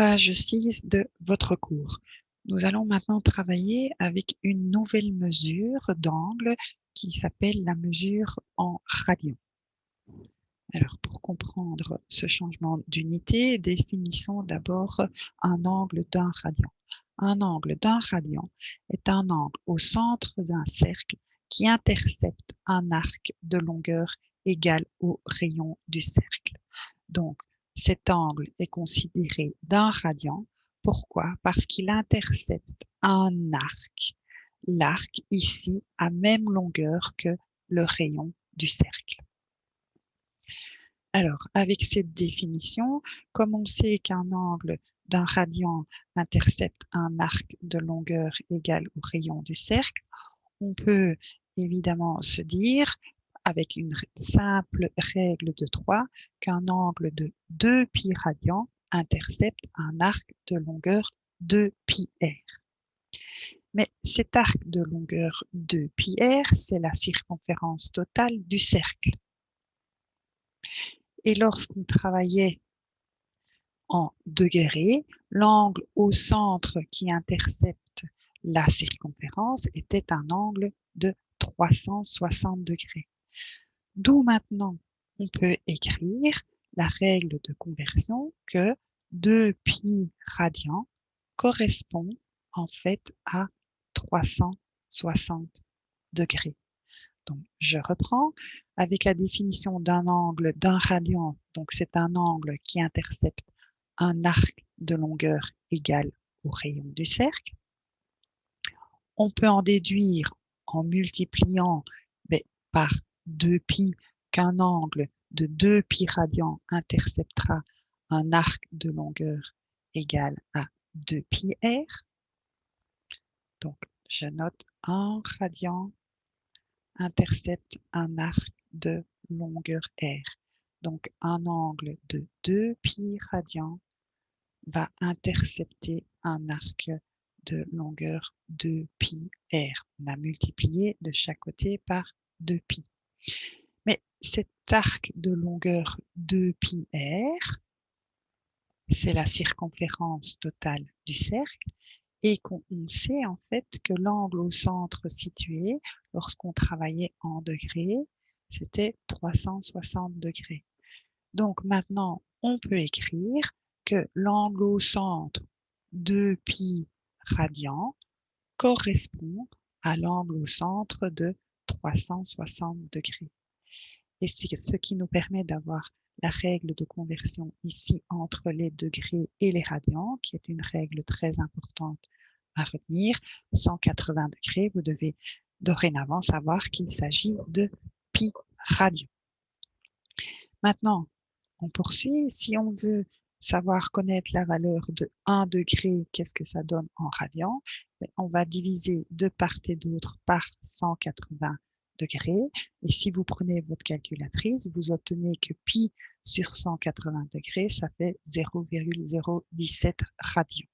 Page 6 de votre cours. Nous allons maintenant travailler avec une nouvelle mesure d'angle qui s'appelle la mesure en radians. Alors, pour comprendre ce changement d'unité, définissons d'abord un angle d'un radian. Un angle d'un radian est un angle au centre d'un cercle qui intercepte un arc de longueur égale au rayon du cercle. Donc, cet angle est considéré d'un radian. Pourquoi? Parce qu'il intercepte un arc. L'arc ici a même longueur que le rayon du cercle. Alors, avec cette définition, comme on sait qu'un angle d'un radian intercepte un arc de longueur égale au rayon du cercle, on peut évidemment se dire, avec une simple règle de 3, qu'un angle de 2π radians intercepte un arc de longueur 2πr. Mais cet arc de longueur 2πr, c'est la circonférence totale du cercle. Et lorsqu'on travaillait en degrés, l'angle au centre qui intercepte la circonférence était un angle de 360 degrés. D'où maintenant, on peut écrire la règle de conversion que 2π radians correspond en fait à 360 degrés. Donc, je reprends avec la définition d'un angle d'un radian. Donc, c'est un angle qui intercepte un arc de longueur égale au rayon du cercle. On peut en déduire en multipliant par 2π qu'un angle de 2π radians interceptera un arc de longueur égale à 2πr. Donc, je note un radian intercepte un arc de longueur r. Donc, un angle de 2π radians va intercepter un arc de longueur 2πr. On a multiplié de chaque côté par 2π. Mais cet arc de longueur 2πr, c'est la circonférence totale du cercle et qu'on sait en fait que l'angle au centre situé, lorsqu'on travaillait en degrés, c'était 360 degrés. Donc maintenant, on peut écrire que l'angle au centre 2π radians correspond à l'angle au centre de 360 degrés. Et c'est ce qui nous permet d'avoir la règle de conversion ici entre les degrés et les radians, qui est une règle très importante à retenir. 180 degrés, vous devez dorénavant savoir qu'il s'agit de pi radians. Maintenant, on poursuit. Si on veut savoir connaître la valeur de 1 degré, qu'est-ce que ça donne en radians? On va diviser de part et d'autre par 180 degrés. Et si vous prenez votre calculatrice, vous obtenez que pi sur 180 degrés, ça fait 0,017 radians.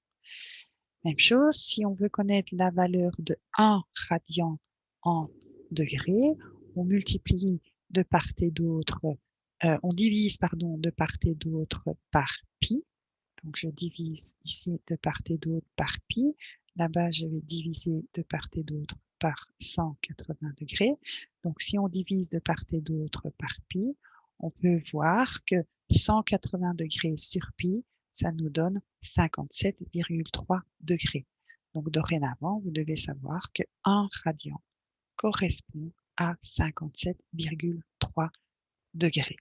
Même chose, si on veut connaître la valeur de 1 radian en degrés, on multiplie de part et d'autre, on divise de part et d'autre par pi. Donc, je divise ici de part et d'autre par pi. Là-bas, je vais diviser de part et d'autre par 180 degrés. Donc, si on divise de part et d'autre par pi, on peut voir que 180 degrés sur pi, ça nous donne 57,3 degrés. Donc, dorénavant, vous devez savoir que 1 radian correspond à 57,3 degrés.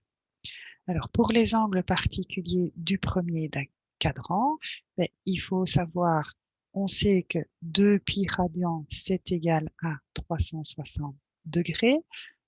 Alors, pour les angles particuliers du premier cadran, il faut savoir, on sait que 2π radians, c'est égal à 360 degrés.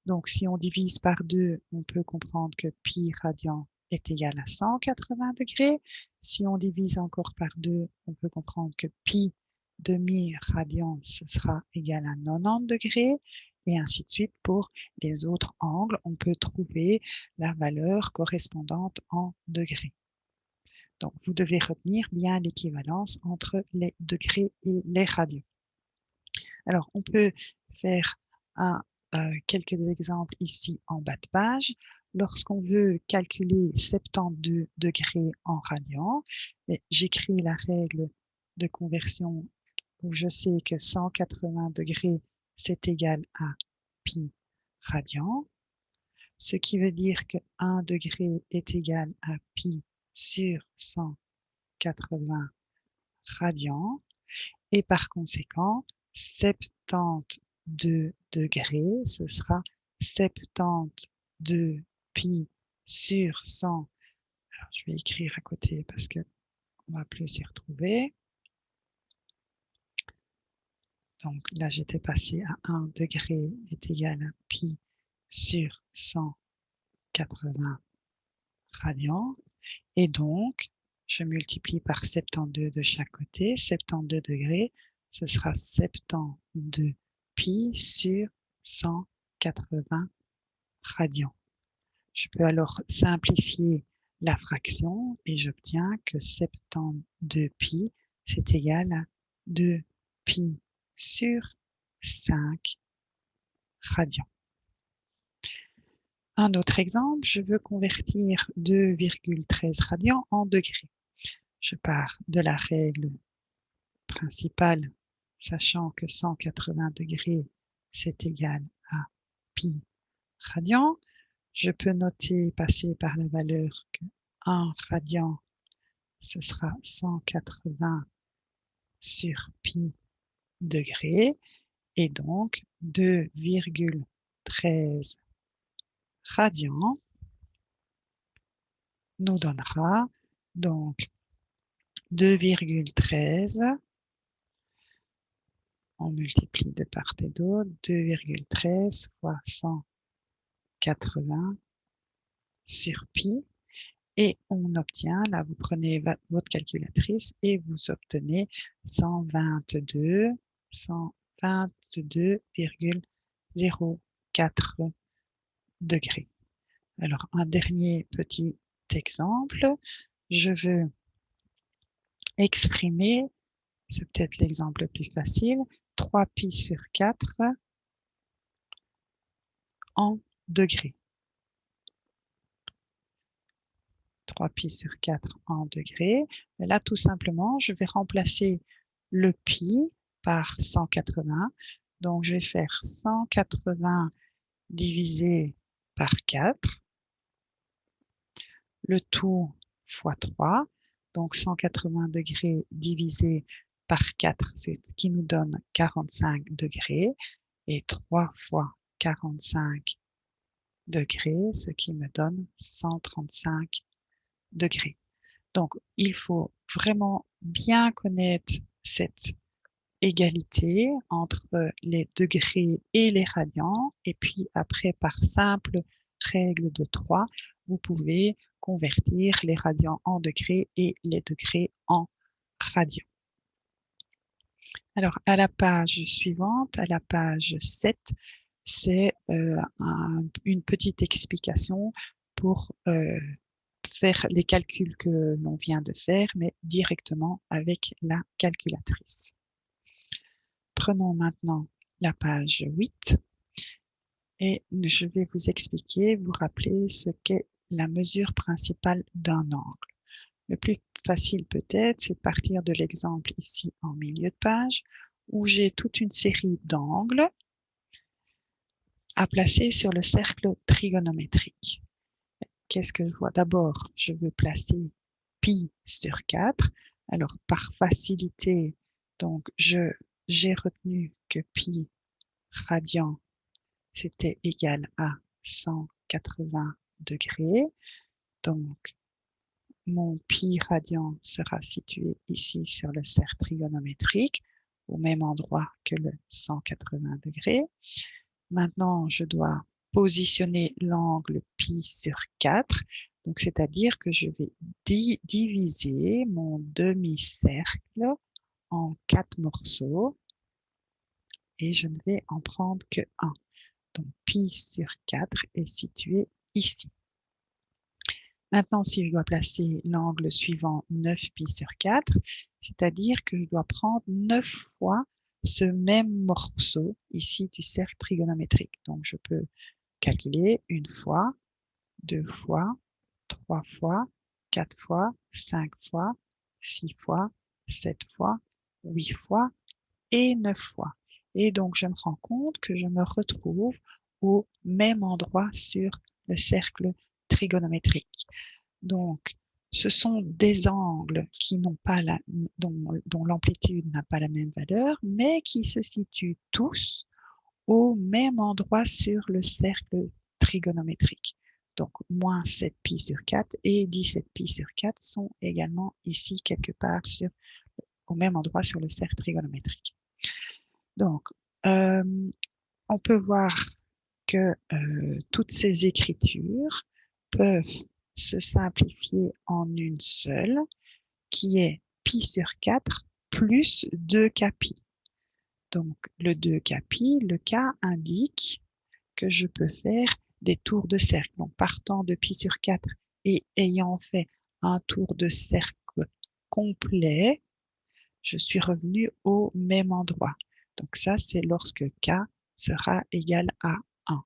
Donc, si on divise par 2, on peut comprendre que pi radian est égal à 180 degrés. Si on divise encore par 2, on peut comprendre que pi demi radian, ce sera égal à 90 degrés. Et ainsi de suite pour les autres angles, on peut trouver la valeur correspondante en degrés. Donc, vous devez retenir bien l'équivalence entre les degrés et les radians. Alors, on peut faire quelques exemples ici en bas de page. lorsqu'on veut calculer 72 degrés en radians, j'écris la règle de conversion où je sais que 180 degrés, c'est égal à pi radian, ce qui veut dire que 1 degré est égal à pi sur 180 radians, et par conséquent, 72 degrés, ce sera 72 pi sur 100. Alors, je vais écrire à côté parce qu'on ne va plus s'y retrouver. Donc là, j'étais passé à 1 degré est égal à pi sur 180 radians. Et donc, je multiplie par 72 de chaque côté. 72 degrés, ce sera 72 pi sur 180 radians. Je peux alors simplifier la fraction et j'obtiens que 72 pi, c'est égal à 2 pi sur 5 radians. Un autre exemple, je veux convertir 2,13 radians en degrés. Je pars de la règle principale, sachant que 180 degrés, c'est égal à pi radian. Je peux noter, passer par la valeur que 1 radian, ce sera 180 sur pi degrés, et donc 2,13 radians nous donnera donc 2,13, on multiplie de part et d'autre, 2,13 fois 180 sur pi, et on obtient, là vous prenez votre calculatrice et vous obtenez 122,04 degrés. Alors un dernier petit exemple, je veux exprimer, c'est peut-être l'exemple le plus facile, 3 pi sur 4 en degrés. 3 pi sur 4 en degrés. Et là, tout simplement, je vais remplacer le pi par 180. Donc, je vais faire 180 divisé par 4, le tout fois 3. Donc, 180 degrés divisé par 4, ce qui nous donne 45 degrés. Et 3 fois 45 degrés, ce qui me donne 135 degrés. Donc, il faut vraiment bien connaître cette égalité entre les degrés et les radians. Et puis après, par simple règle de 3, vous pouvez convertir les radians en degrés et les degrés en radians. Alors, à la page suivante, à la page 7, c'est une petite explication pour faire les calculs que l'on vient de faire, mais directement avec la calculatrice. Prenons maintenant la page 8 et je vais vous expliquer, vous rappeler ce qu'est la mesure principale d'un angle. Le plus facile peut-être, c'est de partir de l'exemple ici en milieu de page, où j'ai toute une série d'angles à placer sur le cercle trigonométrique. Qu'est-ce que je vois? D'abord, je veux placer pi sur 4. Alors, par facilité, donc j'ai retenu que pi radian, c'était égal à 180 degrés. Donc, mon pi radian sera situé ici sur le cercle trigonométrique, au même endroit que le 180 degrés. Maintenant, je dois positionner l'angle pi sur 4. Donc, c'est-à-dire que je vais diviser mon demi-cercle en 4 morceaux et je ne vais en prendre que 1. Donc, pi sur 4 est situé ici. Maintenant, si je dois placer l'angle suivant 9 pi sur 4, c'est-à-dire que je dois prendre 9 fois ce même morceau ici du cercle trigonométrique. Donc, je peux calculer une fois 2 fois, 3 fois, 4 fois, 5 fois, 6 fois, 7 fois, 8 fois et 9 fois. Et donc, je me rends compte que je me retrouve au même endroit sur le cercle trigonométrique. Donc, ce sont des angles qui n'ont pas dont l'amplitude n'a pas la même valeur, mais qui se situent tous au même endroit sur le cercle trigonométrique. Donc, moins 7pi sur 4 et 17pi sur 4 sont également ici quelque part au même endroit sur le cercle trigonométrique. Donc, on peut voir que toutes ces écritures peuvent se simplifier en une seule, qui est pi sur 4 plus 2k pi. Donc, le 2k pi, le k indique que je peux faire des tours de cercle. Donc, partant de pi sur 4 et ayant fait un tour de cercle complet, je suis revenu au même endroit. Donc, ça, c'est lorsque k sera égal à 1.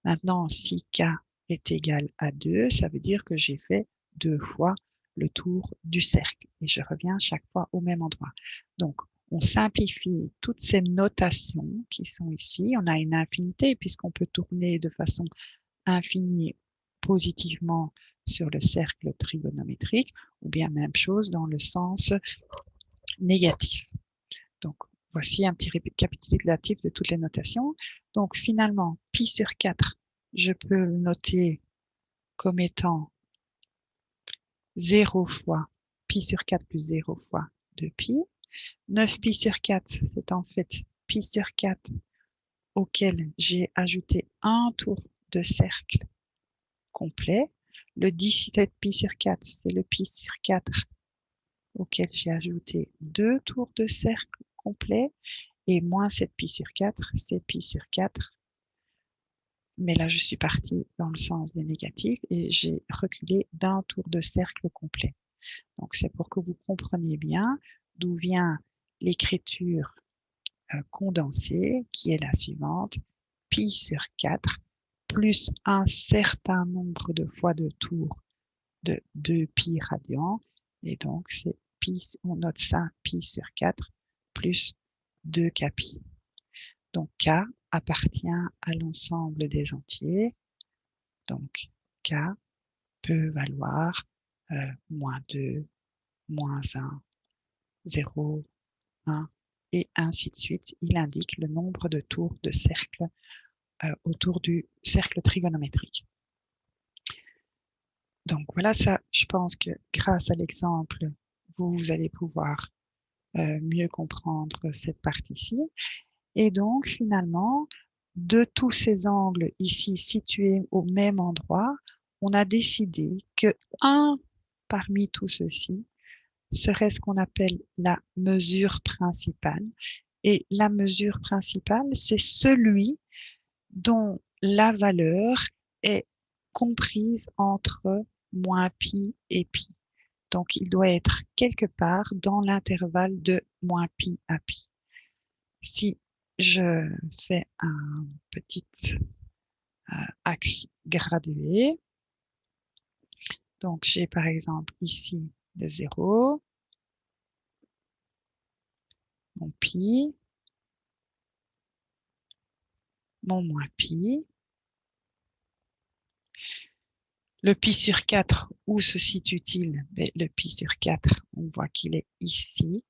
Maintenant, si k est égal à 2, ça veut dire que j'ai fait 2 fois le tour du cercle et je reviens chaque fois au même endroit. Donc, on simplifie toutes ces notations qui sont ici. On a une infinité puisqu'on peut tourner de façon infinie positivement sur le cercle trigonométrique ou bien même chose dans le sens négatif. Donc, voici un petit récapitulatif de toutes les notations. Donc, finalement, pi sur 4, je peux le noter comme étant 0 fois pi sur 4 plus 0 fois 2pi. 9pi sur 4, c'est en fait pi sur 4 auquel j'ai ajouté un tour de cercle complet. Le 17pi sur 4, c'est le pi sur 4 auquel j'ai ajouté 2 tours de cercle complet. Et moins 7pi sur 4, c'est pi sur 4. Mais là, je suis partie dans le sens des négatifs et j'ai reculé d'un tour de cercle complet. Donc, c'est pour que vous compreniez bien d'où vient l'écriture condensée, qui est la suivante, pi sur 4 plus un certain nombre de fois de tours de 2pi radians. Et donc, c'est pi, on note ça, pi sur 4 plus 2k pi. Donc, k appartient à l'ensemble des entiers. Donc, k peut valoir moins 2, moins 1, 0, 1, et ainsi de suite. Il indique le nombre de tours de cercle autour du cercle trigonométrique. Donc, voilà, ça, je pense que grâce à l'exemple, vous allez pouvoir mieux comprendre cette partie-ci. Et donc, finalement, de tous ces angles ici situés au même endroit, on a décidé que un parmi tous ceux-ci serait ce qu'on appelle la mesure principale. Et la mesure principale, c'est celui dont la valeur est comprise entre moins pi et pi. Donc, il doit être quelque part dans l'intervalle de moins pi à pi. Si je fais un petit axe gradué, donc j'ai par exemple ici le 0, mon pi, mon moins pi. Le pi sur 4, où se situe-t-il? Le pi sur 4, on voit qu'il est ici.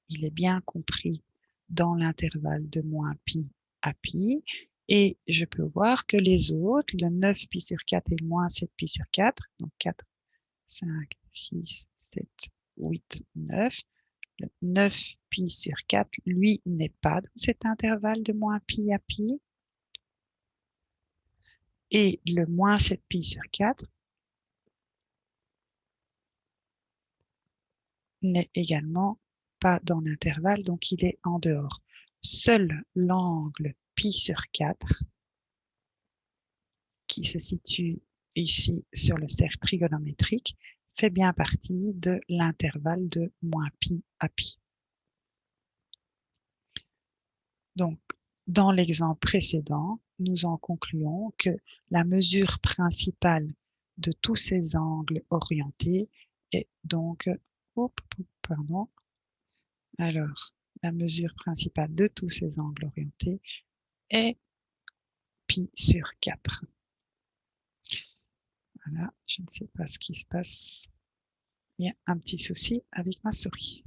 Il est bien compris dans l'intervalle de moins pi à pi. Et je peux voir que les autres, le 9pi sur 4 et le moins 7pi sur 4, donc 4, 5, 6, 7, 8, 9. Le 9pi sur 4, lui, n'est pas dans cet intervalle de moins pi à pi. Et le moins 7pi sur 4 n'est également pas dans l'intervalle, donc il est en dehors. Seul l'angle pi sur 4, qui se situe ici sur le cercle trigonométrique, fait bien partie de l'intervalle de moins pi à pi. Donc, dans l'exemple précédent, nous en concluons que la mesure principale de tous ces angles orientés est donc, pardon, alors la mesure principale de tous ces angles orientés est pi sur 4. Voilà, je ne sais pas ce qui se passe. Il y a un petit souci avec ma souris.